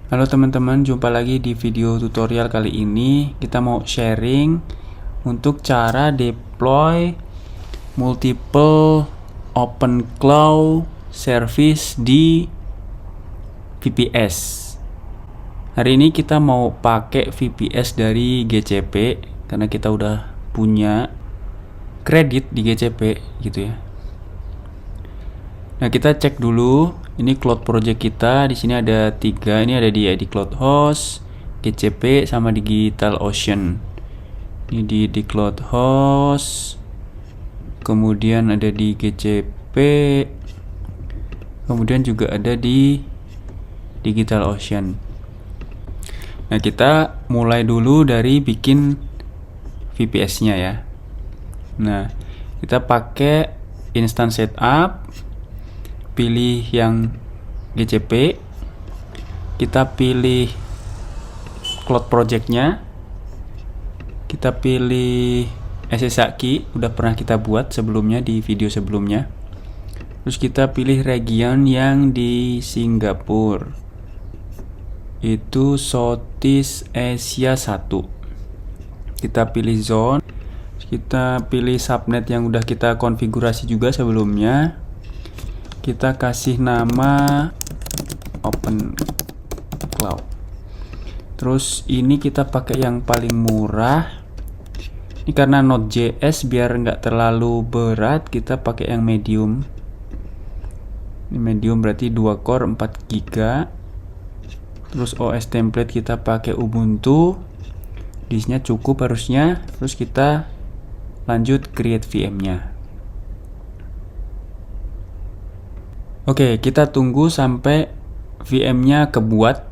Halo teman-teman, jumpa lagi di video tutorial kali ini. Kita mau sharing untuk cara deploy multiple open cloud service di VPS. Hari ini kita mau pakai VPS dari GCP karena kita udah punya kredit di GCP gitu ya. Nah, kita cek dulu. Ini cloud project kita. Di sini ada 3. Ini ada di ID Cloud Host, GCP, sama DigitalOcean. Ini di Cloud Host. Kemudian ada di GCP. Kemudian juga ada di DigitalOcean. Nah, kita mulai dulu dari bikin VPS-nya ya. Nah, kita pakai instance setup. Pilih yang GCP, kita pilih cloud project-nya, kita pilih SSH udah pernah kita buat sebelumnya di video sebelumnya. Terus kita pilih region yang di Singapura, itu Southeast Asia 1. Kita pilih zone, kita pilih subnet yang udah kita konfigurasi juga sebelumnya. Kita kasih nama Open Cloud. Terus ini kita pakai yang paling murah. Ini karena Node.js biar nggak terlalu berat, kita pakai yang medium. Ini medium berarti 2 core 4 GB. Terus OS template kita pakai Ubuntu. Disknya cukup harusnya. Terus kita lanjut create VM-nya. Oke, kita tunggu sampai VM-nya kebuat.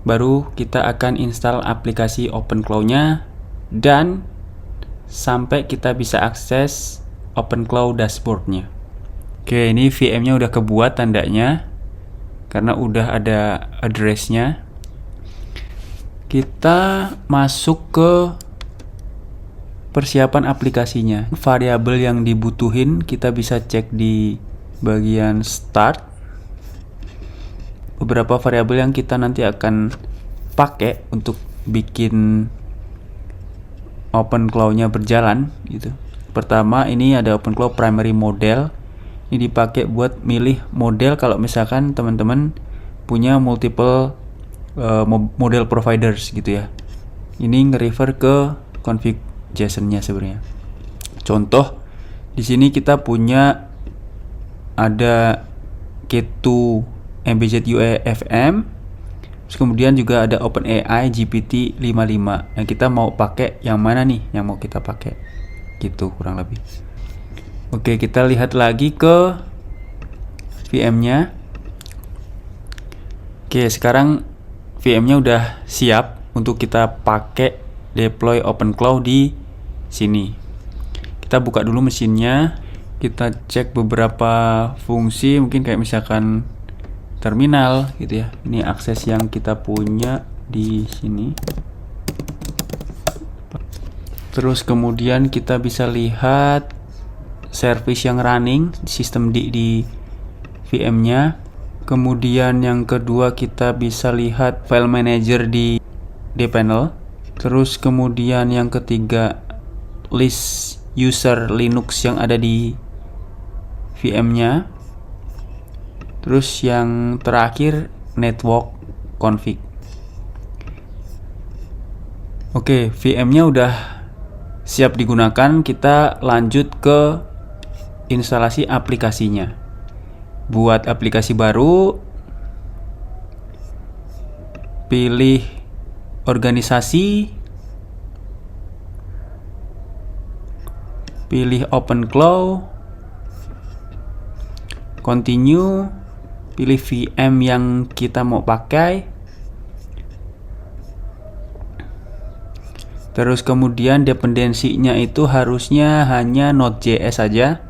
Baru kita akan install aplikasi OpenCloud-nya dan sampai kita bisa akses OpenCloud dashboard-nya. Oke, ini VM-nya udah kebuat tandanya karena udah ada address-nya. Kita masuk ke persiapan aplikasinya. Variabel yang dibutuhin kita bisa cek di bagian start. Beberapa variabel yang kita nanti akan pakai untuk bikin OpenCloud-nya berjalan gitu. Pertama, ini ada OpenCloud primary model. Ini dipakai buat milih model kalau misalkan teman-teman punya multiple model providers gitu ya. Ini nge-refer ke config JSON-nya sebenarnya. Contoh, di sini kita punya ada K2 MBZ UEFM, terus kemudian juga ada OpenAI GPT-55. Nah, kita mau pakai yang mana nih yang mau kita pakai gitu kurang lebih. Oke, kita lihat lagi ke VM-nya. Oke, sekarang VM-nya udah siap untuk kita pakai deploy OpenCloud di sini. Kita buka dulu mesinnya. Kita cek beberapa fungsi, mungkin kayak misalkan terminal gitu ya. Ini akses yang kita punya di sini. Terus kemudian kita bisa lihat service yang running sistem di VM-nya. Kemudian yang kedua kita bisa lihat file manager di dpanel. Terus kemudian yang ketiga list user Linux yang ada di VM-nya. Terus yang terakhir network config. Oke, VM-nya udah siap digunakan. Kita lanjut ke instalasi aplikasinya. Buat aplikasi baru, pilih organisasi, pilih OpenCloud, continue, pilih VM yang kita mau pakai. Terus kemudian dependensinya itu harusnya hanya Node.js saja.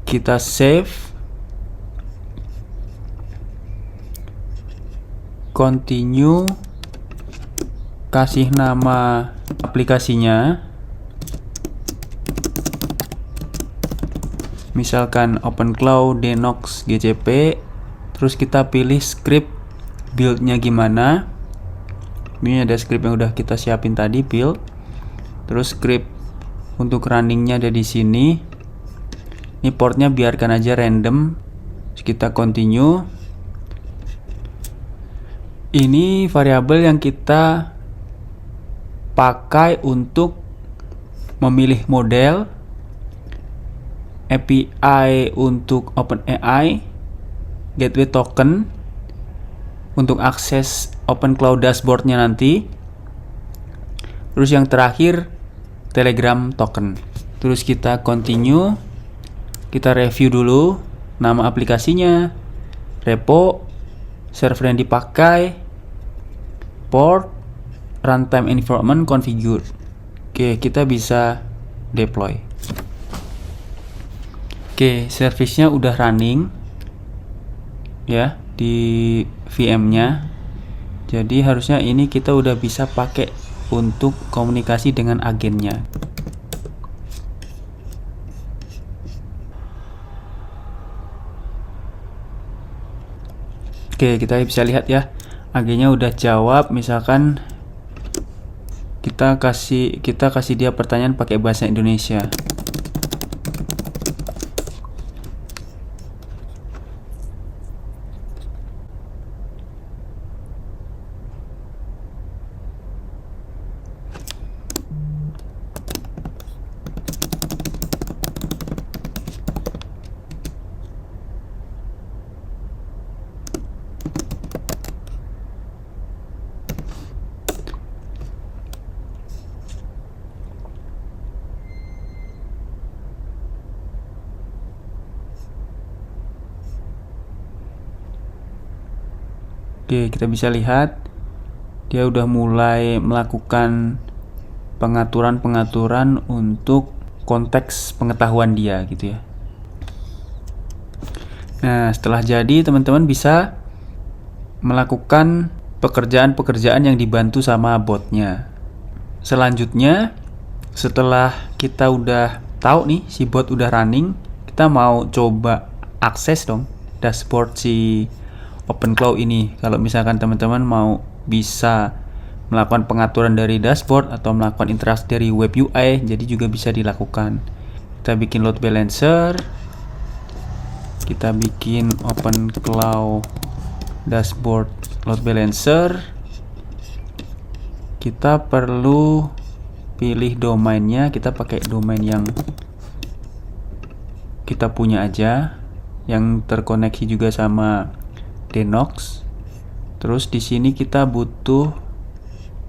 Kita save, continue, kasih nama aplikasinya. Misalkan OpenCloud Denox GCP. Terus kita pilih script build-nya gimana. Ini ada script yang udah kita siapin tadi, build. Terus script untuk runningnya ada di sini. Ini portnya biarkan aja random. Terus kita continue. Ini variabel yang kita pakai untuk memilih model, API untuk OpenAI, gateway token untuk akses OpenCloud dashboardnya nanti. Terus yang terakhir Telegram token. Terus kita continue. Kita review dulu nama aplikasinya, repo, server yang dipakai, port, runtime environment configure. Oke, kita bisa deploy. Oke, service-nya udah running ya di VM-nya. Jadi harusnya ini kita udah bisa pakai untuk komunikasi dengan agennya. Oke, kita bisa lihat ya, agennya udah jawab. Misalkan kita kasih dia pertanyaan pakai bahasa Indonesia. Oke, kita bisa lihat dia udah mulai melakukan pengaturan untuk konteks pengetahuan dia gitu ya. Nah, setelah jadi, teman-teman bisa melakukan pekerjaan-pekerjaan yang dibantu sama botnya. Selanjutnya, setelah kita udah tahu nih si bot udah running, kita mau coba akses dong dashboard si OpenCloud ini. Kalau misalkan teman-teman mau bisa melakukan pengaturan dari dashboard atau melakukan interaksi dari web UI, jadi juga bisa dilakukan. Kita bikin load balancer, kita bikin OpenCloud dashboard load balancer. Kita perlu pilih domainnya, kita pakai domain yang kita punya aja, yang terkoneksi juga sama Denox. Terus di sini kita butuh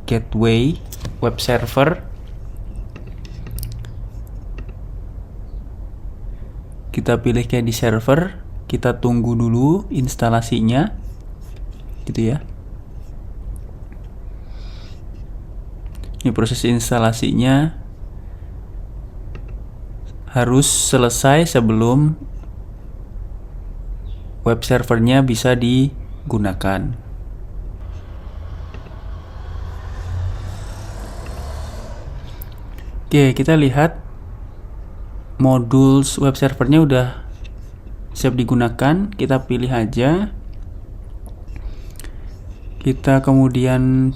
gateway web server. Kita pilih kayak di server, kita tunggu dulu instalasinya gitu ya. Ini proses instalasinya harus selesai sebelum web servernya bisa digunakan. Oke, kita lihat modul web servernya udah siap digunakan. Kita pilih aja. Kita kemudian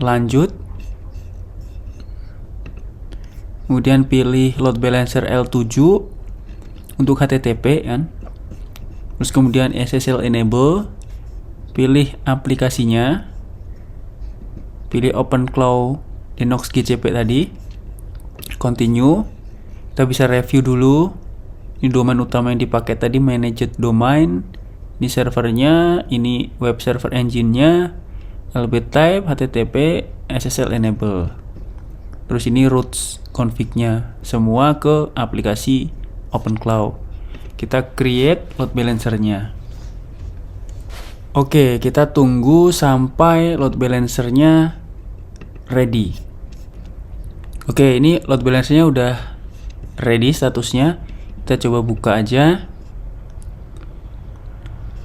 lanjut. Kemudian pilih load balancer L7 untuk HTTP kan. Terus kemudian SSL enable, pilih aplikasinya, pilih OpenCloud Denox GCP tadi, continue. Kita bisa review dulu. Ini domain utama yang dipakai tadi, managed domain. Ini servernya, ini web server engine-nya, LB type, HTTP, SSL enable. Terus ini routes config-nya, semua ke aplikasi OpenCloud. Kita create load balancer-nya. Oke, kita tunggu sampai load balancer-nya ready. Oke, ini load balancer-nya udah ready statusnya. Kita coba buka aja.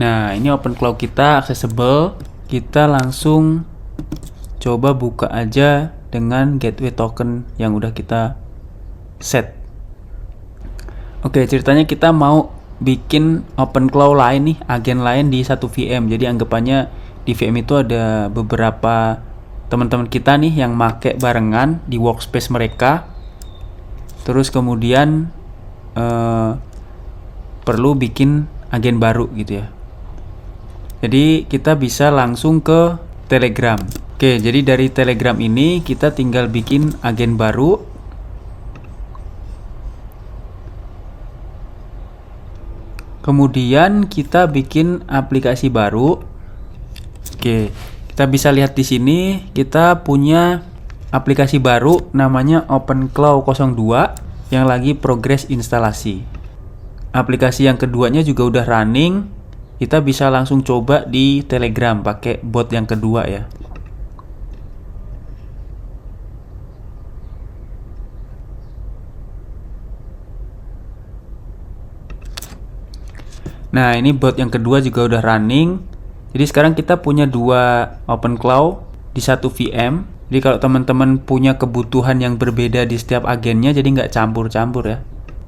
Nah, ini OpenCloud kita accessible. Kita langsung coba buka aja dengan gateway token yang udah kita set. Oke, ceritanya kita mau bikin OpenClaw lain nih, agen lain di satu VM. Jadi anggapannya di VM itu ada beberapa teman-teman kita nih yang make barengan di workspace mereka. Terus kemudian perlu bikin agen baru gitu ya. Jadi kita bisa langsung ke Telegram. Oke, jadi dari Telegram ini kita tinggal bikin agen baru. Kemudian kita bikin aplikasi baru. Oke, kita bisa lihat di sini kita punya aplikasi baru namanya OpenClaw 02 yang lagi progres instalasi. Aplikasi yang keduanya juga udah running. Kita bisa langsung coba di Telegram pakai bot yang kedua ya. Nah, ini bot yang kedua juga udah running. Jadi sekarang kita punya dua OpenClaw di satu VM. Jadi kalau teman-teman punya kebutuhan yang berbeda di setiap agennya, jadi nggak campur-campur ya.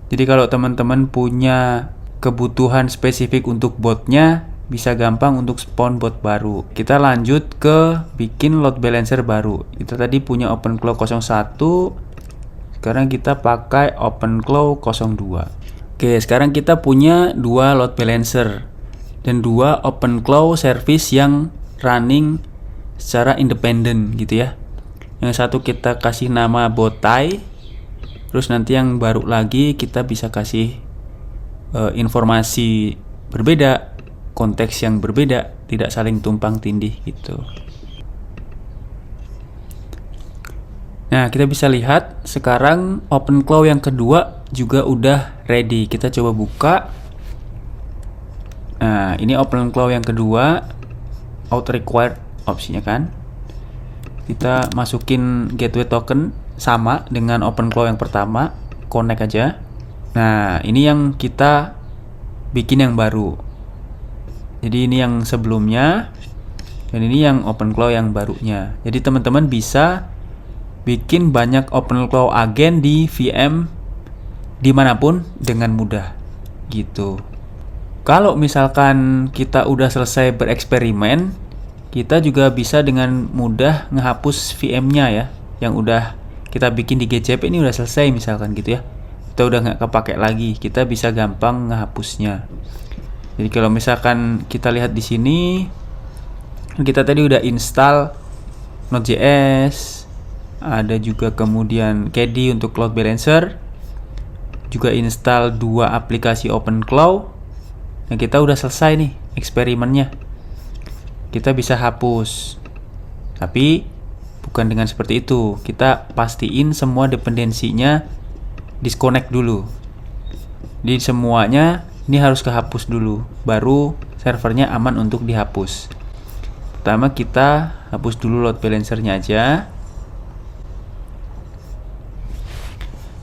Jadi kalau teman-teman punya kebutuhan spesifik untuk botnya, bisa gampang untuk spawn bot baru. Kita lanjut ke bikin load balancer baru. Kita tadi punya OpenClaw 01, sekarang kita pakai OpenClaw 02. Oke, sekarang kita punya dua load balancer dan dua OpenClaw service yang running secara independen gitu ya. Yang satu kita kasih nama botai, terus nanti yang baru lagi kita bisa kasih informasi berbeda, konteks yang berbeda, tidak saling tumpang tindih gitu. Nah, kita bisa lihat sekarang OpenClaw yang kedua juga udah ready. Kita coba buka. Nah, ini OpenClaw yang kedua, auto required opsinya kan. Kita masukin gateway token sama dengan OpenClaw yang pertama, connect aja. Nah, ini yang kita bikin yang baru. Jadi ini yang sebelumnya dan ini yang OpenClaw yang barunya. Jadi teman-teman bisa bikin banyak OpenClaw agen di VM dimanapun dengan mudah gitu. Kalau misalkan kita udah selesai bereksperimen, kita juga bisa dengan mudah ngehapus VM-nya ya, yang udah kita bikin di GCP ini udah selesai misalkan gitu ya. Kita udah nggak kepake lagi, kita bisa gampang ngehapusnya. Jadi kalau misalkan kita lihat di sini, kita tadi udah install Node.js, ada juga kemudian KDE untuk load balancer, juga install dua aplikasi OpenClaw. Nah, kita udah selesai nih eksperimennya. Kita bisa hapus, tapi bukan dengan seperti itu. Kita pastiin semua dependensinya disconnect dulu. Di semuanya ini harus kehapus dulu, baru servernya aman untuk dihapus. Pertama kita hapus dulu load balancernya aja.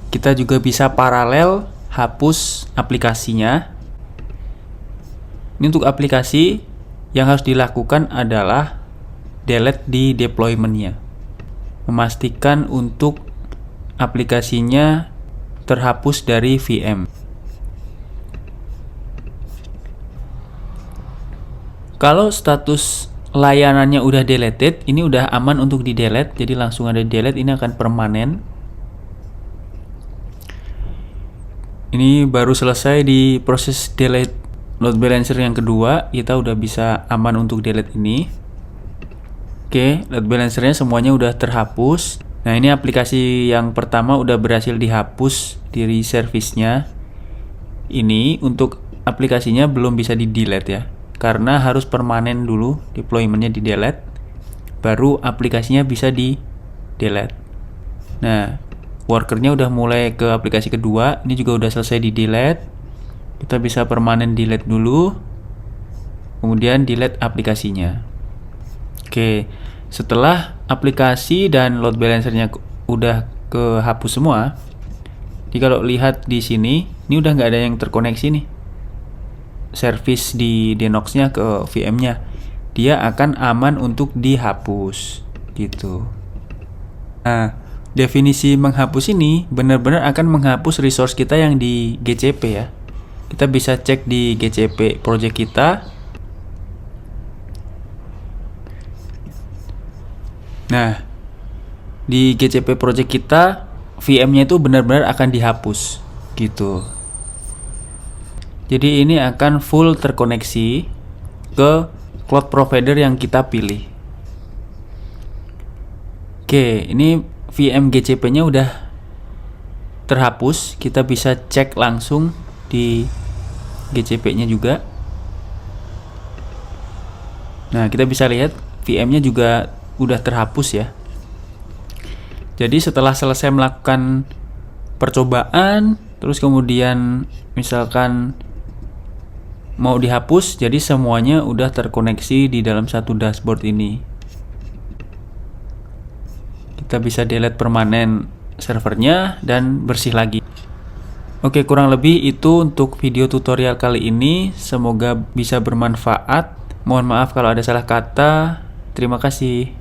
Kita juga bisa paralel hapus aplikasinya. Ini untuk aplikasi yang harus dilakukan adalah delete di deployment-nya. Memastikan untuk aplikasinya terhapus dari VM. Kalau status layanannya udah deleted, ini udah aman untuk di delete, jadi langsung ada delete, ini akan permanen. Ini baru selesai di proses delete load balancer yang kedua, kita udah bisa aman untuk delete ini. Oke, load balancernya semuanya udah terhapus. Nah, ini aplikasi yang pertama udah berhasil dihapus dari service-nya. Ini untuk aplikasinya belum bisa di delete ya, karena harus permanen dulu deployment-nya di delete, baru aplikasinya bisa di delete. Nah, workernya udah mulai ke aplikasi kedua, ini juga udah selesai di delete. Kita bisa permanen delete dulu, kemudian delete aplikasinya. Oke, setelah aplikasi dan load balancernya udah kehapus semua, jadi kalau lihat di sini, ini udah nggak ada yang terkoneksi nih, service di Denox-nya ke VM-nya. Dia akan aman untuk dihapus gitu. Nah, definisi menghapus ini benar-benar akan menghapus resource kita yang di GCP ya. Kita bisa cek di GCP project kita. Nah, di GCP project kita VM-nya itu benar-benar akan dihapus gitu. Jadi ini akan full terkoneksi ke cloud provider yang kita pilih. Oke, ini VM GCP-nya udah terhapus. Kita bisa cek langsung di GCP-nya juga. Nah, kita bisa lihat VM-nya juga udah terhapus ya. Jadi setelah selesai melakukan percobaan, terus kemudian misalkan mau dihapus, jadi semuanya udah terkoneksi di dalam satu dashboard ini. Kita bisa delete permanen servernya dan bersih lagi. Oke, kurang lebih itu untuk video tutorial kali ini. Semoga bisa bermanfaat. Mohon maaf kalau ada salah kata. Terima kasih.